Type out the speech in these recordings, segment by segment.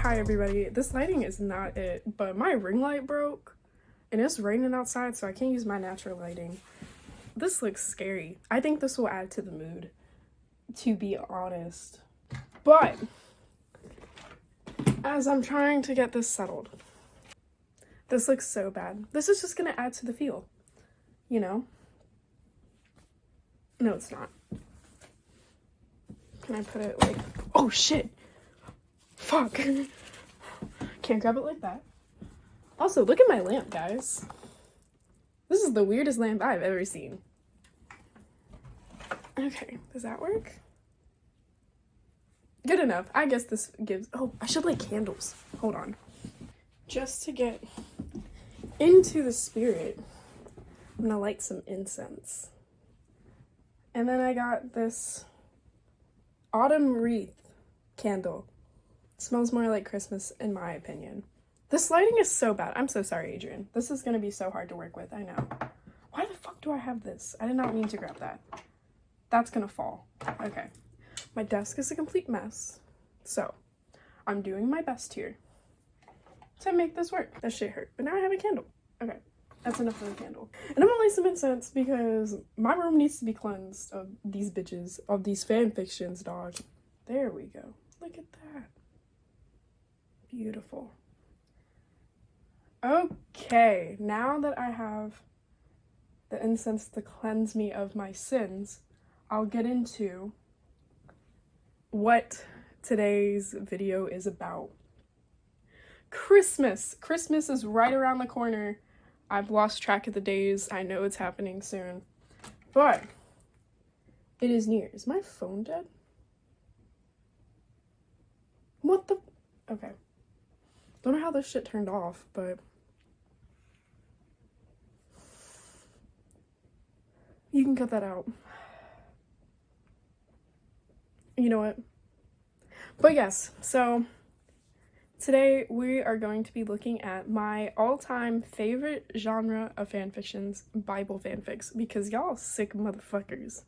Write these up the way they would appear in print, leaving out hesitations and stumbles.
hi everybody. This lighting is not it, but my ring light broke and it's raining outside, so I can't use my natural lighting. This looks scary. I think this will add to the mood, to be honest. But as I'm trying to get this settled, this looks so bad. This is just gonna add to the feel, you know? No, it's not. Can I put it like, oh shit, fuck. Can't grab it like that. Also, look at my lamp, guys. This is the weirdest lamp I've ever seen. Okay, does that work? Good enough. I guess this gives, oh, I should light candles. Hold on. Just to get into the spirit, I'm gonna light some incense. And then I got this autumn wreath candle. It smells more like Christmas in my opinion. This lighting is so bad. I'm so sorry, Adrian. This is gonna be so hard to work with, I know. Why the fuck do I have this? I did not mean to grab that. That's gonna fall. Okay. My desk is a complete mess. So, I'm doing my best here to make this work. That shit hurt. But now I have a candle. Okay. That's enough of a candle. And I'm gonna light some incense because my room needs to be cleansed of these bitches, of these fanfictions, dog. There we go. Look at that. Beautiful. Okay, now that I have the incense to cleanse me of my sins, I'll get into what today's video is about. Christmas! Christmas is right around the corner. I've lost track of the days. I know it's happening soon. But it is near. Is my phone dead? What the? Okay. Don't know how this shit turned off, but you can cut that out. You know what? But yes, so today we are going to be looking at my all-time favorite genre of fanfictions, Bible fanfics, because y'all sick motherfuckers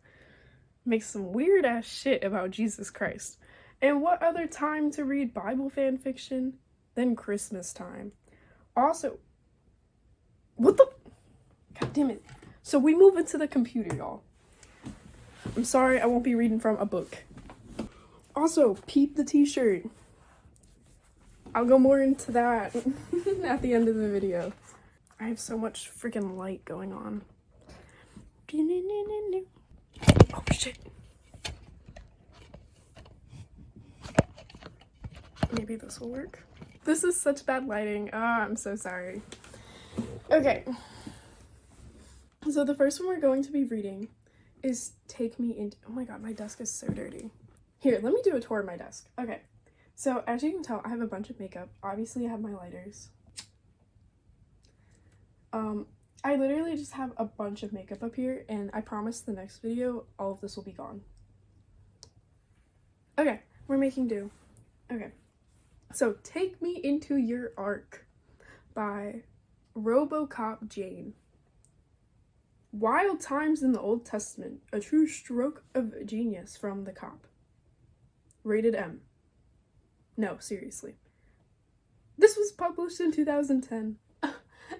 make some weird ass shit about Jesus Christ. And what other time to read Bible fanfiction than Christmas time? Also, what the? God damn it. So we move into the computer, y'all. I'm sorry, I won't be reading from a book. Also, peep the t-shirt. I'll go more into that at the end of the video. I have so much freaking light going on. Oh shit. Maybe this will work. This is such bad lighting. I'm so sorry. Okay. So the first one we're going to be reading is Take Me Into... Oh my god, my desk is so dirty. Here, let me do a tour of my desk. Okay. So, as you can tell, I have a bunch of makeup. Obviously, I have my lighters. I literally just have a bunch of makeup up here, and I promise the next video, all of this will be gone. Okay, we're making do. Okay. So, Take Me Into Your Ark by RoboCop Jane. Wild times in the Old Testament, a true stroke of genius from the cop. Rated M. No, seriously. This was published in 2010.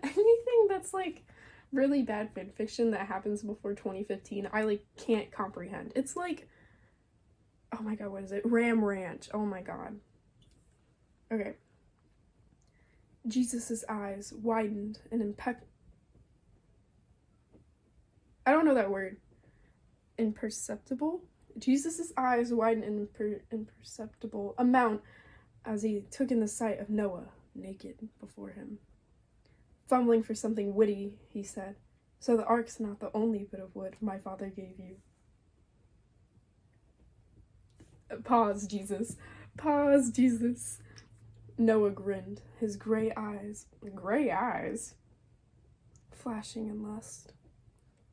Anything that's like really bad fanfiction that happens before 2015, I like can't comprehend. It's like, oh my god, what is it? Ram Ranch. Oh my god. Okay. Jesus's eyes widened and I don't know that word. Imperceptible? Jesus' eyes widened in imperceptible amount as he took in the sight of Noah, naked before him. Fumbling for something witty, he said, "So the ark's not the only bit of wood my father gave you." Pause, Jesus. Pause, Jesus. Noah grinned, his gray eyes, flashing in lust.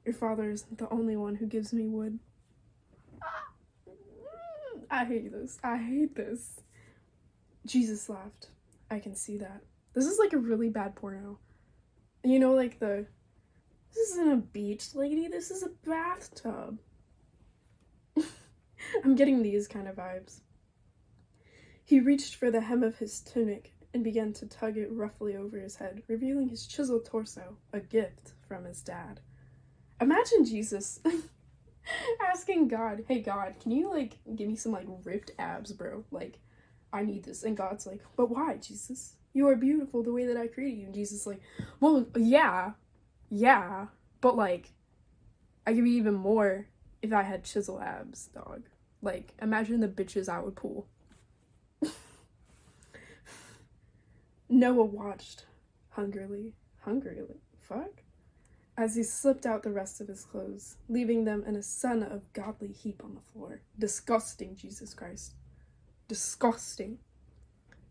"Your father isn't the only one who gives me wood." I hate this. I hate this. Jesus laughed. "I can see that. This is like a really bad porno. You know, like this isn't a beach, lady. This is a bathtub." I'm getting these kind of vibes. He reached for the hem of his tunic and began to tug it roughly over his head, revealing his chiseled torso, a gift from his dad. Imagine Jesus asking God, hey God, can you like give me some like ripped abs, bro? Like, I need this. And God's like, but why, Jesus? You are beautiful the way that I created you. And Jesus is like, well, yeah, but like, I could be even more if I had chisel abs, dog. Like, imagine the bitches I would pull. Noah watched hungrily, as he slipped out the rest of his clothes, leaving them in a son of godly heap on the floor. Disgusting, Jesus Christ. Disgusting.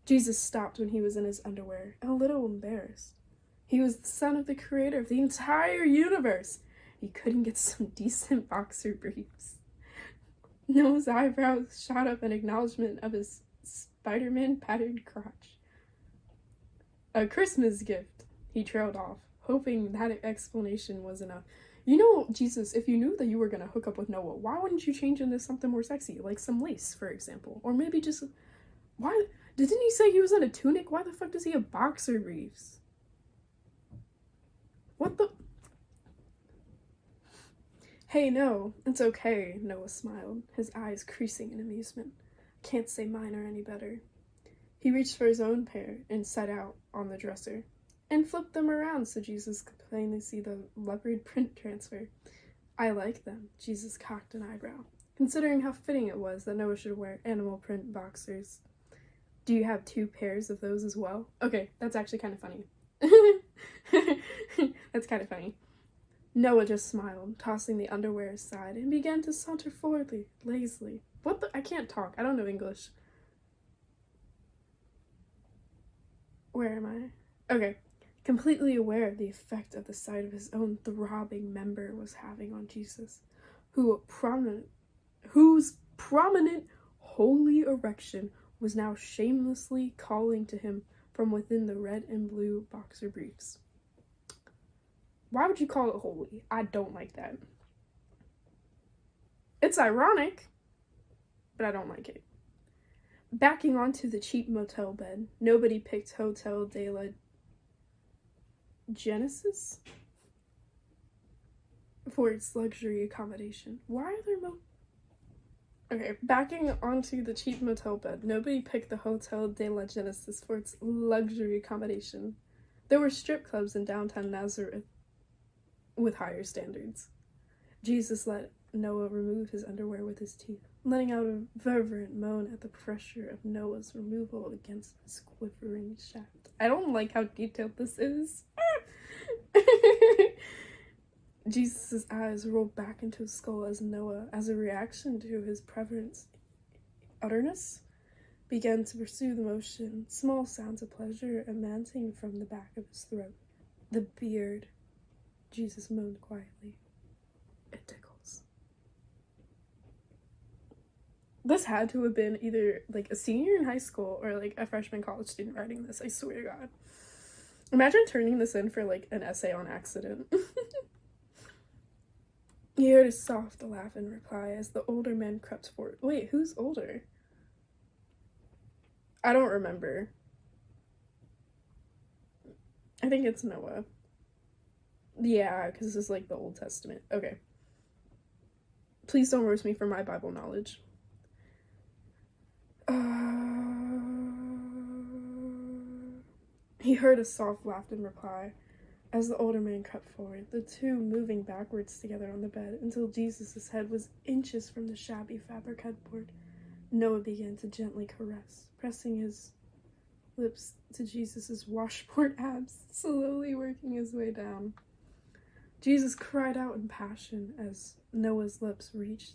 Jesus stopped when he was in his underwear, a little embarrassed. He was the son of the creator of the entire universe. He couldn't get some decent boxer briefs. Noah's eyebrows shot up in acknowledgement of his Spider-Man patterned crotch. A Christmas gift, he trailed off, hoping that explanation was enough. You know, Jesus, if you knew that you were going to hook up with Noah, why wouldn't you change into something more sexy, like some lace, for example? Or maybe just, why, didn't he say he was in a tunic? Why the fuck does he have boxer briefs? What the? Hey, no, it's okay, Noah smiled, his eyes creasing in amusement. Can't say mine are any better. He reached for his own pair and set out on the dresser, and flipped them around so Jesus could plainly see the leopard print transfer. I like them, Jesus cocked an eyebrow, considering how fitting it was that Noah should wear animal print boxers. Do you have 2 pairs of those as well? Okay, that's actually kind of funny. That's kind of funny. Noah just smiled, tossing the underwear aside, and began to saunter forwardly, lazily. What the? I can't talk. I don't know English. Where am I? Okay. Completely aware of the effect of the sight of his own throbbing member was having on Jesus, whose prominent holy erection was now shamelessly calling to him from within the red and blue boxer briefs. Why would you call it holy? I don't like that. It's ironic, but I don't like it. Backing onto the cheap motel bed, nobody picked Hotel de la Genesis for its luxury accommodation. Why are there Okay, backing onto the cheap motel bed, nobody picked the Hotel de la Genesis for its luxury accommodation. There were strip clubs in downtown Nazareth with higher standards. Jesus let Noah remove his underwear with his teeth, letting out a fervent moan at the pressure of Noah's removal against his quivering shaft. I don't like how detailed this is. Jesus' eyes rolled back into his skull as Noah, as a reaction to his preference utterness, began to pursue the motion, small sounds of pleasure emanating from the back of his throat. The beard, Jesus moaned quietly. It tickles. This had to have been either like a senior in high school or like a freshman college student writing this, I swear to God. Imagine turning this in for like an essay on accident. He heard a soft laugh in reply as the older man crept forward. Wait, who's older? I don't remember. I think it's Noah. Yeah, because this is like the Old Testament. Okay. Please don't roast me for my Bible knowledge. He heard a soft laugh in reply as the older man crept forward, the two moving backwards together on the bed until Jesus' head was inches from the shabby fabric headboard. Noah began to gently caress, pressing his lips to Jesus' washboard abs, slowly working his way down. Jesus cried out in passion as Noah's lips reached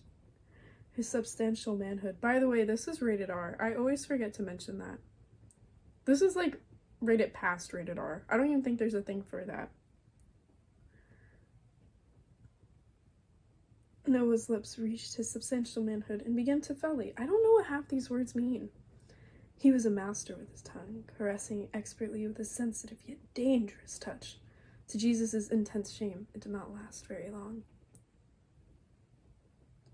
his substantial manhood. By the way, this is rated R. I always forget to mention that. This is like rated past rated R. I don't even think there's a thing for that. Noah's lips reached his substantial manhood and began to felly. I don't know what half these words mean. He was a master with his tongue, caressing expertly with a sensitive yet dangerous touch. To Jesus' intense shame, it did not last very long.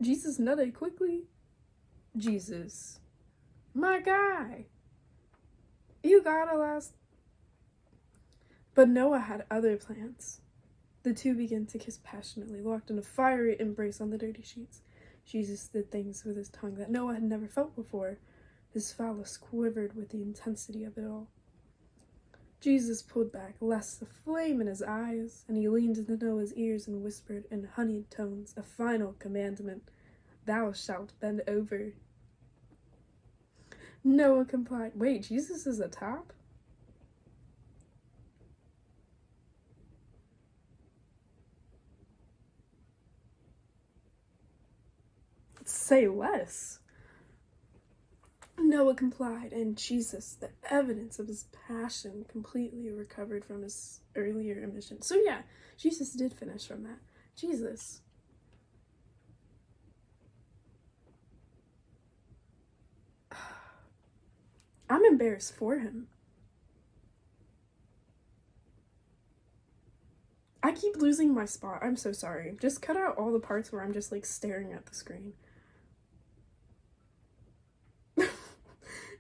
Jesus nutted quickly. Jesus. My guy! You gotta last. But Noah had other plans. The two began to kiss passionately, locked in a fiery embrace on the dirty sheets. Jesus did things with his tongue that Noah had never felt before. His phallus quivered with the intensity of it all. Jesus pulled back, lest the flame in his eyes, and he leaned into Noah's ears and whispered in honeyed tones a final commandment. Thou shalt bend over. Noah complied. Wait, Jesus is a top? Say less. Noah complied, and Jesus, the evidence of his passion, completely recovered from his earlier emission. So yeah, Jesus did finish from that. Jesus. I'm embarrassed for him. I keep losing my spot. I'm so sorry. Just cut out all the parts where I'm just like staring at the screen.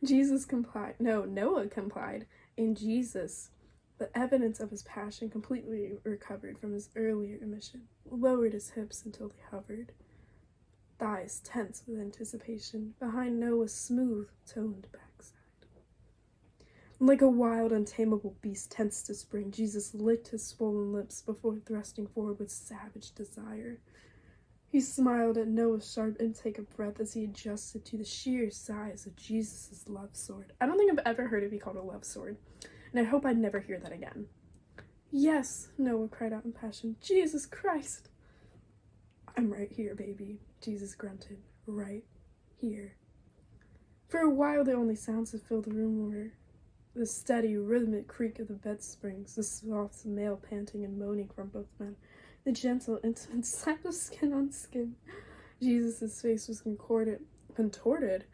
Jesus complied. No, Noah complied. And Jesus, the evidence of his passion, completely recovered from his earlier emission, lowered his hips until they hovered, thighs tense with anticipation, behind Noah's smooth-toned backside. Like a wild, untamable beast tensed to spring, Jesus licked his swollen lips before thrusting forward with savage desire. He smiled at Noah's sharp intake of breath as he adjusted to the sheer size of Jesus' love sword. I don't think I've ever heard it be called a love sword, and I hope I never hear that again. Yes, Noah cried out in passion. Jesus Christ! I'm right here, baby, Jesus grunted. Right here. For a while, the only sounds that filled the room were the steady, rhythmic creak of the bed springs, the soft male panting and moaning from both men, the gentle, intimate slap of skin on skin. Jesus' face was contorted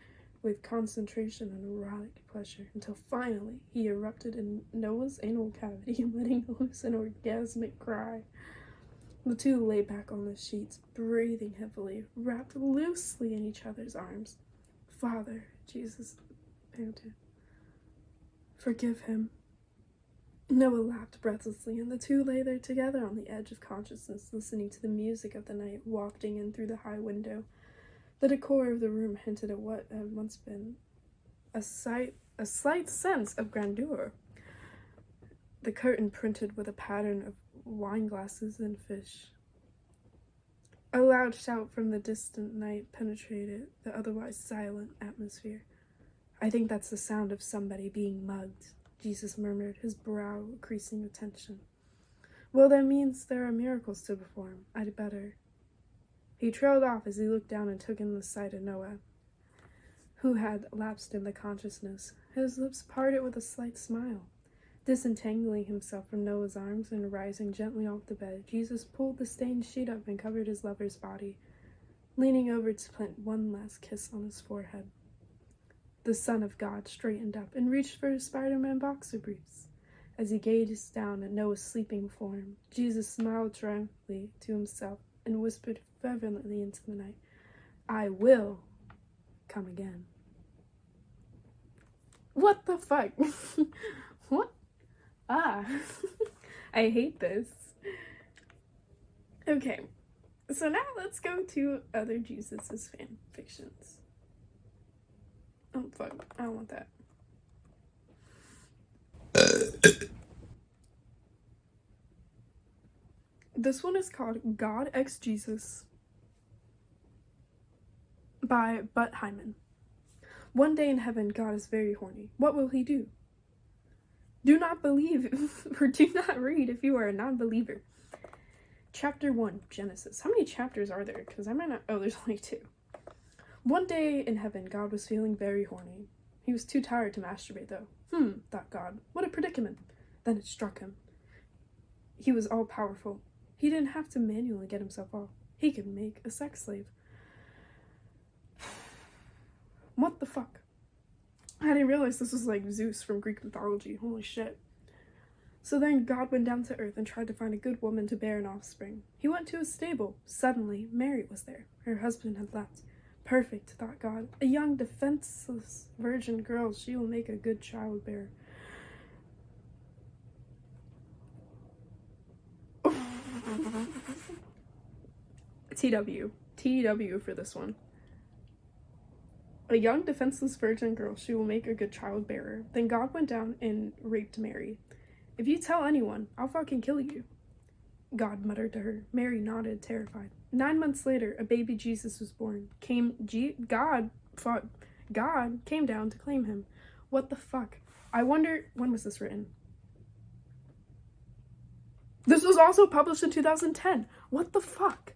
with concentration and erotic pleasure, until finally he erupted in Noah's anal cavity, letting loose an orgasmic cry. The two lay back on the sheets, breathing heavily, wrapped loosely in each other's arms. Father, Jesus panted. Forgive him. Noah laughed breathlessly, and the two lay there together on the edge of consciousness, listening to the music of the night wafting in through the high window. The decor of the room hinted at what had once been a slight sense of grandeur. The curtain printed with a pattern of wine glasses and fish. A loud shout from the distant night penetrated the otherwise silent atmosphere. I think that's the sound of somebody being mugged, Jesus murmured, his brow creasing with tension. Well, that means there are miracles to perform. I'd better. He trailed off as he looked down and took in the sight of Noah, who had lapsed into consciousness. His lips parted with a slight smile. Disentangling himself from Noah's arms and rising gently off the bed, Jesus pulled the stained sheet up and covered his lover's body, leaning over to plant one last kiss on his forehead. The Son of God straightened up and reached for his Spider-Man boxer briefs. As he gazed down at Noah's sleeping form, Jesus smiled triumphantly to himself and whispered fervently into the night, I will come again. What the fuck? What? I hate this. Okay, so now let's go to other Jesus' fan fictions. Oh, fuck. I don't want that. This one is called God X Jesus by Butt Hyman. One day in heaven, God is very horny. What will he do? Do not believe or do not read if you are a non-believer. Chapter 1, Genesis. How many chapters are there? Because I might not... Oh, there's only 2. One day in heaven, God was feeling very horny. He was too tired to masturbate, though. Thought God. What a predicament. Then it struck him. He was all-powerful. He didn't have to manually get himself off. He could make a sex slave. What the fuck? I didn't realize this was like Zeus from Greek mythology. Holy shit. So then God went down to earth and tried to find a good woman to bear an offspring. He went to a stable. Suddenly, Mary was there. Her husband had left. Perfect, thought God. A young, defenseless virgin girl, she will make a good childbearer. TW for this one. A young, defenseless virgin girl, she will make a good childbearer. Then God went down and raped Mary. If you tell anyone, I'll fucking kill you, God muttered to her. Mary nodded, terrified. 9 months later, a baby Jesus was born. God came down to claim him. What the fuck? I wonder, when was this written? This was also published in 2010. What the fuck?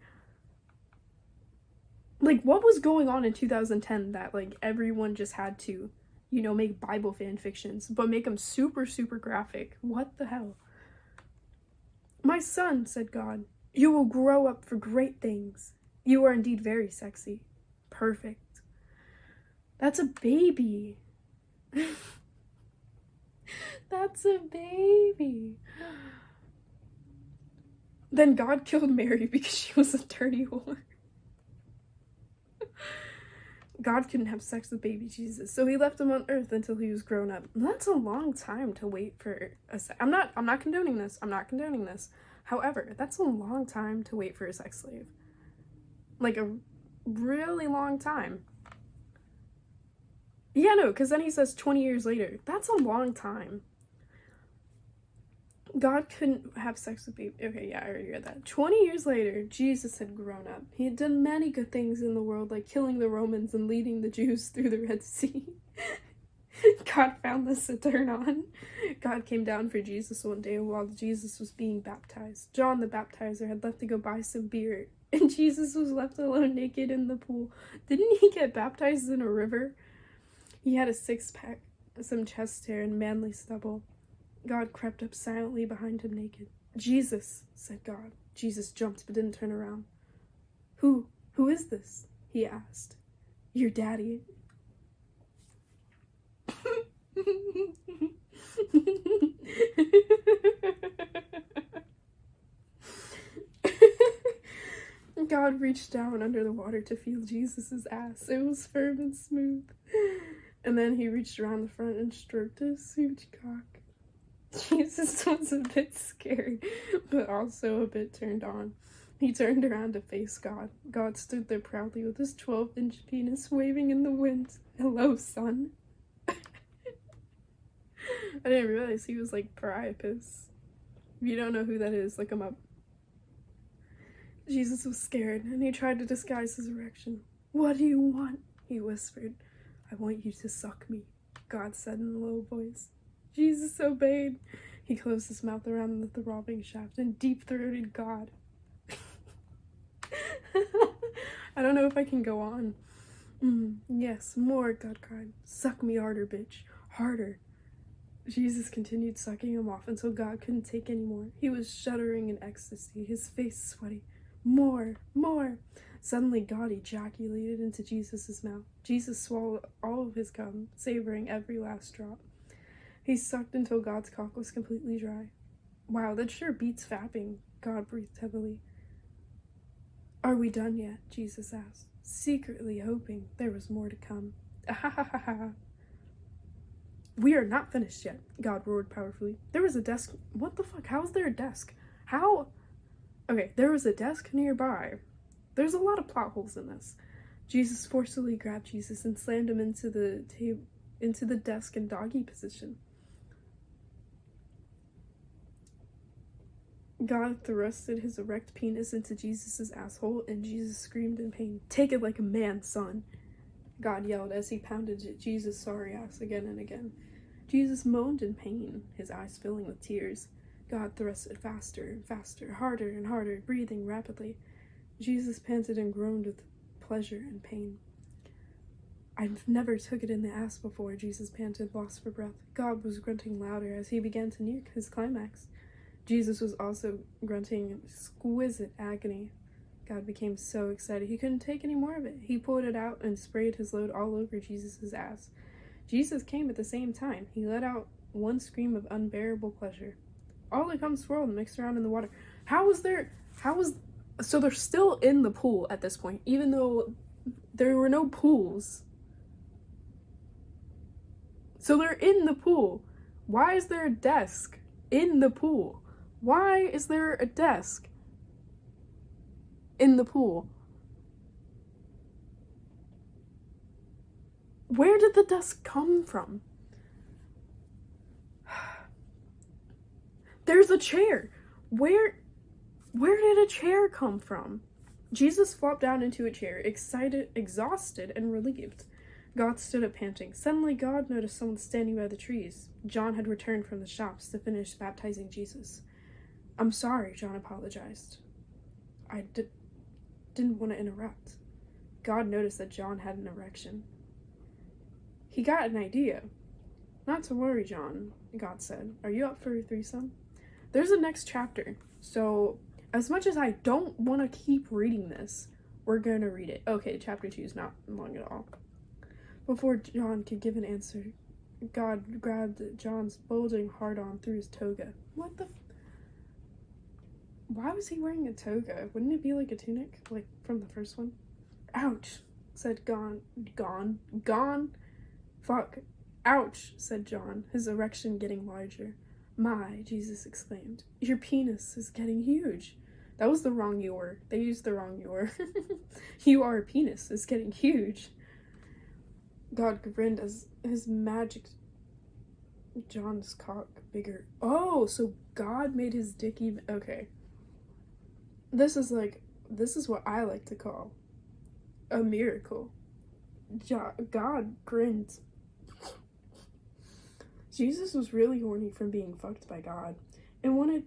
Like, what was going on in 2010 that, like, everyone just had to, you know, make Bible fan fictions, but make them super, super graphic? What the hell? My son, said God, you will grow up for great things. You are indeed very sexy. Perfect. That's a baby. That's a baby. Then God killed Mary because she was a dirty whore. God couldn't have sex with baby Jesus, so he left him on earth until he was grown up. That's a long time to wait for a I'm not condoning this. I'm not condoning this. However, that's a long time to wait for a sex slave. Like a really long time. Yeah, no, because then he says 20 years later. That's a long time. God couldn't have sex with baby. Okay, yeah, I already read that. 20 years later, Jesus had grown up. He had done many good things in the world, like killing the Romans and leading the Jews through the Red Sea. God found this to turn on. God came down for Jesus one day while Jesus was being baptized. John the Baptizer had left to go buy some beer, and Jesus was left alone naked in the pool. Didn't he get baptized in a river? He had a six-pack, some chest hair, and manly stubble. God crept up silently behind him naked. Jesus, said God. Jesus jumped but didn't turn around. Who is this? He asked. Your daddy. God reached down under the water to feel Jesus' ass. It was firm and smooth. And then he reached around the front and stroked his huge cock. Jesus was a bit scared, but also a bit turned on. He turned around to face God. God stood there proudly with his 12-inch penis waving in the wind. Hello, son. I didn't realize he was like Priapus. If you don't know who that is, look him up. Jesus was scared, and he tried to disguise his erection. What do you want? He whispered. I want you to suck me, God said in a low voice. Jesus obeyed. He closed his mouth around the throbbing shaft and deep-throated God. I don't know if I can go on. Yes, more, God cried. Suck me harder, bitch. Harder. Jesus continued sucking him off until God couldn't take any more. He was shuddering in ecstasy, his face sweaty. More, more. Suddenly, God ejaculated into Jesus' mouth. Jesus swallowed all of his cum, savoring every last drop. He sucked until God's cock was completely dry. Wow, that sure beats fapping, God breathed heavily. Are we done yet? Jesus asked, secretly hoping there was more to come. Ah-ha-ha-ha-ha. We are not finished yet, God roared powerfully. There was a desk. What the fuck? How is there a desk? How? Okay, there was a desk nearby. There's a lot of plot holes in this. Jesus forcibly grabbed Jesus and slammed him into the desk in doggy position. God thrusted his erect penis into Jesus' asshole, and Jesus screamed in pain. Take it like a man, son, God yelled as he pounded Jesus' sorry ass again and again. Jesus moaned in pain, his eyes filling with tears. God thrusted faster and faster, harder and harder, breathing rapidly. Jesus panted and groaned with pleasure and pain. I've never took it in the ass before, Jesus panted, lost for breath. God was grunting louder as he began to near his climax. Jesus was also grunting exquisite agony. God became so excited he couldn't take any more of it. He pulled it out and sprayed his load all over Jesus' ass. Jesus came at the same time. He let out one scream of unbearable pleasure. All the cum swirled and mixed around in the water. So they're still in the pool at this point, even though There were no pools. So they're in the pool. Why is there a desk in the pool? Why is there a desk in the pool? Where did the desk come from? There's a chair. Where did a chair come from? Jesus flopped down into a chair, excited, exhausted, and relieved. God stood up panting. Suddenly, God noticed someone standing by the trees. John had returned from the shops to finish baptizing Jesus. I'm sorry, John apologized. I didn't want to interrupt. God noticed that John had an erection. He got an idea. Not to worry, John, God said. Are you up for a threesome? There's a next chapter. So, as much as I don't want to keep reading this, we're going to read it. Okay, chapter 2 is not long at all. Before John could give an answer, God grabbed John's bulging hard-on through his toga. What the... Why was he wearing a toga? Wouldn't it be like a tunic? Like from the first one? Ouch, said Gone. Fuck. Ouch, said John, his erection getting larger. My, Jesus exclaimed. Your penis is getting huge. That was the wrong your. They used the wrong your. Your penis is getting huge. God grinned as his magic John's cock bigger. Oh, so God made his dick even... Okay. This is what I like to call a miracle. God grinned. Jesus was really horny from being fucked by God and wanted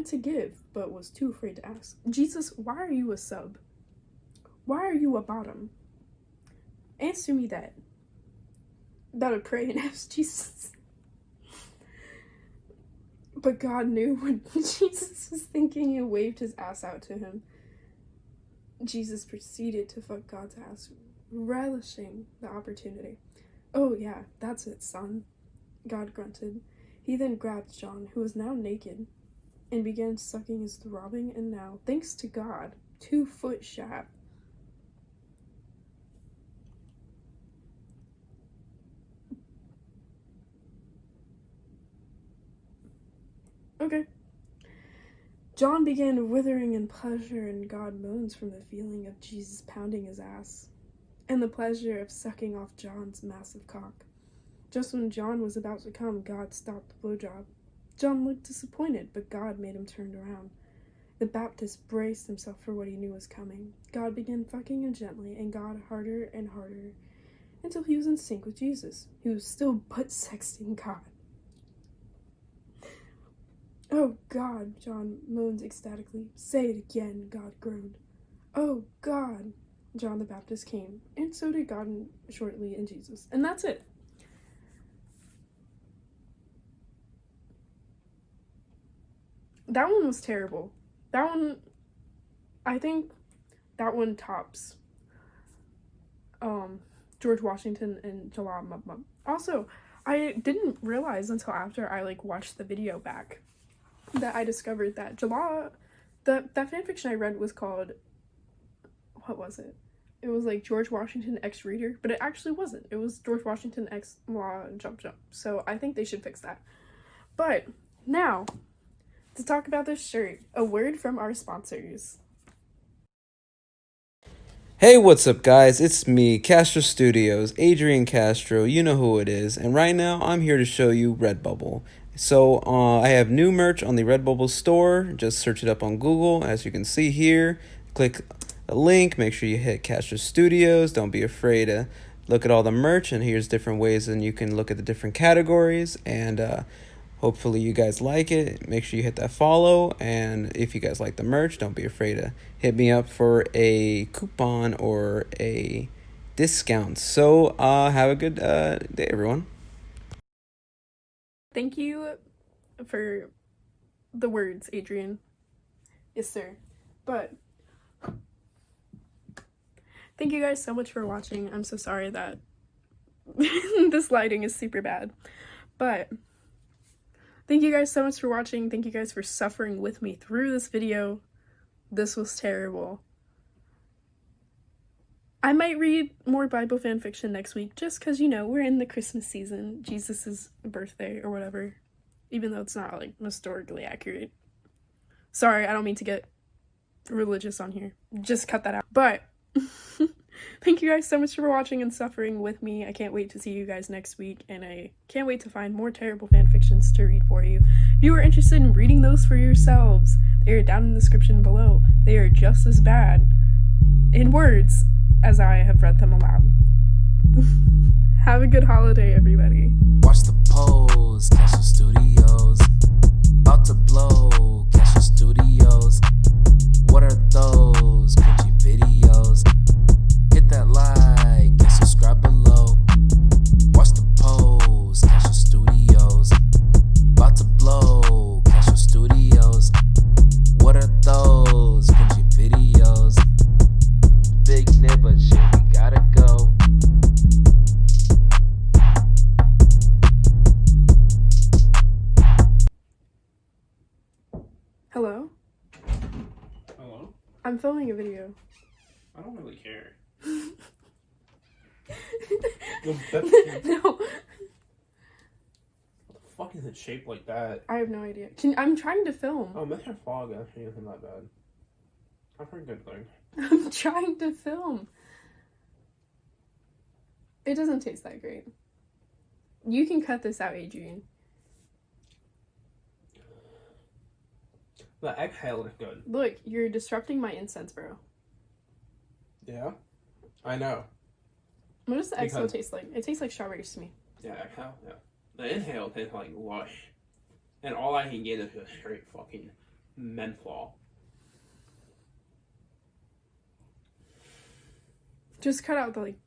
to give, but was too afraid to ask. Jesus, why are you a sub? Why are you a bottom? Answer me that. Better pray and ask Jesus. But God knew what Jesus was thinking and waved his ass out to him. Jesus proceeded to fuck God's ass, relishing the opportunity. Oh yeah, that's it, son, God grunted. He then grabbed John, who was now naked, and began sucking his throbbing and now, thanks to God, 2-foot shaft. Okay. John began withering in pleasure, and God moans from the feeling of Jesus pounding his ass, and the pleasure of sucking off John's massive cock. Just when John was about to come, God stopped the blowjob. John looked disappointed, but God made him turn around. The Baptist braced himself for what he knew was coming. God began fucking him gently, and got harder and harder, until he was in sync with Jesus, who was still butt-sexting God. Oh, God, John moaned ecstatically. Say it again, God groaned. Oh, God. John the Baptist came, and so did God shortly in Jesus. And that's it. That one was terrible. That one, I think that one tops George Washington and Jalal Mum. Also, I didn't realize until after I watched the video back that I discovered that Jalal, that fanfiction I read was called, what was it? It was George Washington X Reader, but it actually wasn't. It was George Washington X Law Jump. So I think they should fix that. But now, to talk about this shirt, a word from our sponsors. Hey, what's up, guys? It's me, Castro Studios, Adrian Castro. You know who it is. And right now, I'm here to show you Redbubble. So, I have new merch on the Redbubble store. Just search it up on Google. As you can see here, click the link. Make sure you hit Castro Studios. Don't be afraid to look at all the merch. And here's different ways and you can look at the different categories. And hopefully you guys like it. Make sure you hit that follow. And if you guys like the merch, don't be afraid to hit me up for a coupon or a discount. So have a good day, everyone. Thank you for the words, Adrian. Yes, sir. But thank you guys so much for watching. I'm so sorry that this lighting is super bad. But thank you guys so much for watching. Thank you guys for suffering with me through this video. This was terrible. I might read more Bible fan fiction next week just because, you know, we're in the Christmas season. Jesus' birthday or whatever. Even though it's not, like, historically accurate. Sorry, I don't mean to get religious on here. Just cut that out. But thank you guys so much for watching and suffering with me. I can't wait to see you guys next week. And I can't wait to find more terrible fan fictions to read for you. If you are interested in reading those for yourselves, they are down in the description below. They are just as bad in words as I have read them aloud. Have a good holiday, everybody. Watch the pose, Castle Studios. About to blow, Castle Studios. What are those cringy videos? Hit that like and subscribe below. Watch the pose, Castle Studios. About to blow, Castle Studios. What are those cringy videos? Big nib, but shit, we gotta go. Hello? Hello? I'm filming a video. I don't really care. No. What the fuck is it shaped like that? I have no idea. I'm trying to film. Oh, Mr. Fog actually isn't that bad. I've heard good things. I'm trying to film. It doesn't taste that great. You can cut this out, Adrian. The exhale is good. Look, you're disrupting my incense, bro. Yeah? I know. What does the exhale Because- taste like? It tastes like strawberries to me. Yeah, exhale, yeah. The inhale tastes like lush. And all I can get is just straight fucking menthol. Just cut out the, like...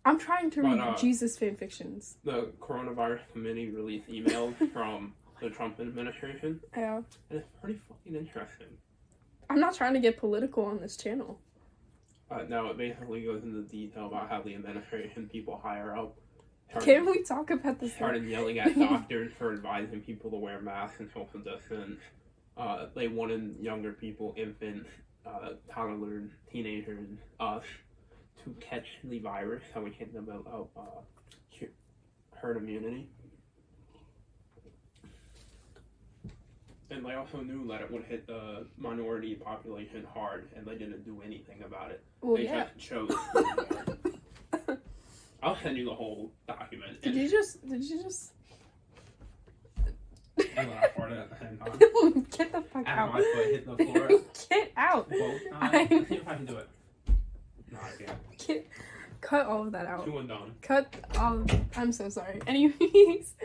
I'm trying to read But, Jesus fanfictions. The coronavirus committee released emails from the Trump administration. Yeah. And it's pretty fucking interesting. I'm not trying to get political on this channel. No, it basically goes into detail about how the administration people higher up Can we talk about this? started yelling at doctors for advising people to wear masks and social distance. They wanted younger people, infants, toddlers, teenagers, to catch the virus so we can develop herd immunity. And they also knew that it would hit the minority population hard, and they didn't do anything about it. Well, They yeah. just chose to ignore it. I'll send you the whole document. Did you just... And laugh part at the same time. Get the fuck As out. my foot hit the floor. Get out. Both times. Let's see if I can do it. No, I can't. Cut all of that out. Two and done. Cut all... I'm so sorry. Anyways...